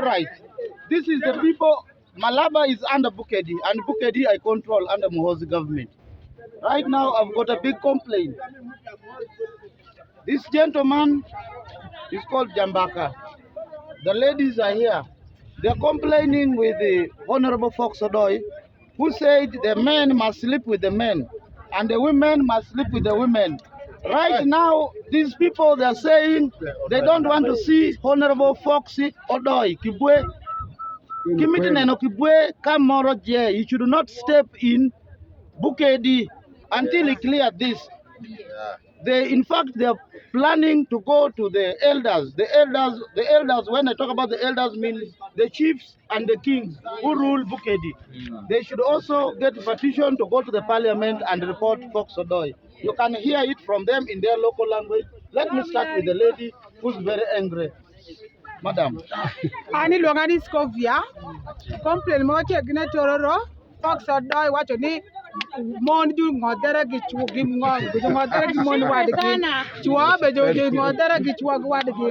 right. This is the people. Malaba is under Bukedi, and Bukedi I control under Muhoozi government. Right now, I've got a big complaint. This gentleman is called Jambaka. The ladies are here. They're complaining with the Honorable Fox Odoi, who said the men must sleep with the men, and the women must sleep with the women. Right now, these people, they're saying they don't want to see Honorable Foxy Odoi, Kibwe, Kimitineno Kibwe, Kamoro J. He should not step in Bukedi until he cleared this. In fact, they're planning to go to the elders. The elders, when I talk about the elders, mean the chiefs and the kings who rule Bukedi. They should also get a petition to go to the parliament and report Fox Odoi. You can hear it from them in their local language. Let me start with the lady who's very angry. Madam. Ani longani skovia. Complain mo che gine tororo. Fox Odoi wacho ni mon ju ngodere gi chu gi ngong gi ngodere gi mon wadgi. Chwa be jo ngodere gi chwa wadgi.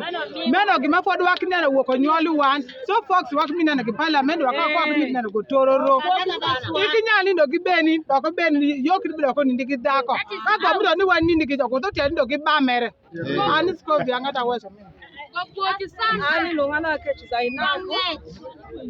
Meno gi ma fod wak nena wo ko nyolu wan. So Fox wak mi nena gi parliament wak ko mi nena go tororo. Iki nyali ndo gi beni, do ko beni yo kri bi ko ndi gi dako. Ka ko mi do ni wan ndi gi ko to te ndo gi ba mere. Ani skovia ngata weso. Ani longana kechi zainako.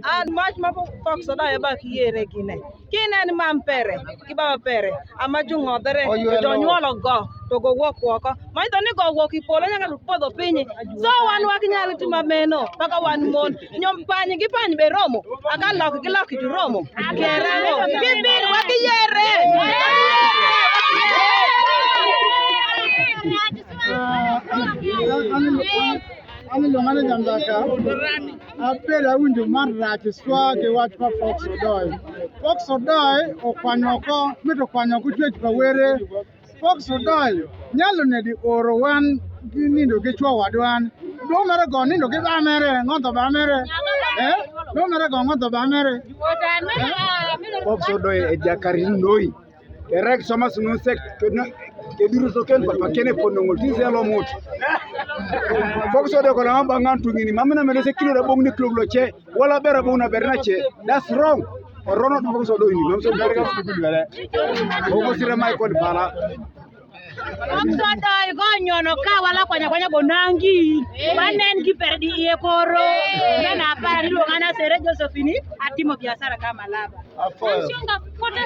And much more Fox Odoi ba kiyere kine. Kine ni mampere, kibaba pere. Amaju ngodere, do nyolo go, to go walk. Ma to ni go walk ipolo nyaka podho pinyi. So wan wak nyalo timo meno, paka wan mon. Nyom panyi gi panyi be romo. Aka lok gi lok gi romo. Kerano. Kibir wak yere. Ani longana Jambaka. Apela windu marra kiswa ke watch for Fox Odoi. Fox Odoi okwanyoko mito kwanyoko chwe Bagwere. Fox Odoi nyalo ne di oro wan nindo ke chwa wadwan. Do mere go nindo ke ba mere ngoto ba mere. Do mere go ngoto ba mere. Fox Odoi e jakarin noi. Erek soma sunusek ke biru soken pa kene ponongol tizelo mut. Fox Odoi ko na bangan tungini mamina mele se kilo da bong ni club lo che wala bera bong na berna che. That's wrong. Rono Fox Odoi ni mamso berga stupid wala. Ogo sira mai ko bala. Fox Odoi go nyono ka wala kwanya bonangi. Wanen gi perdi e koro. Mena para ni ngana sere Josephine atimo biashara kama laba. Afo. Shonga kote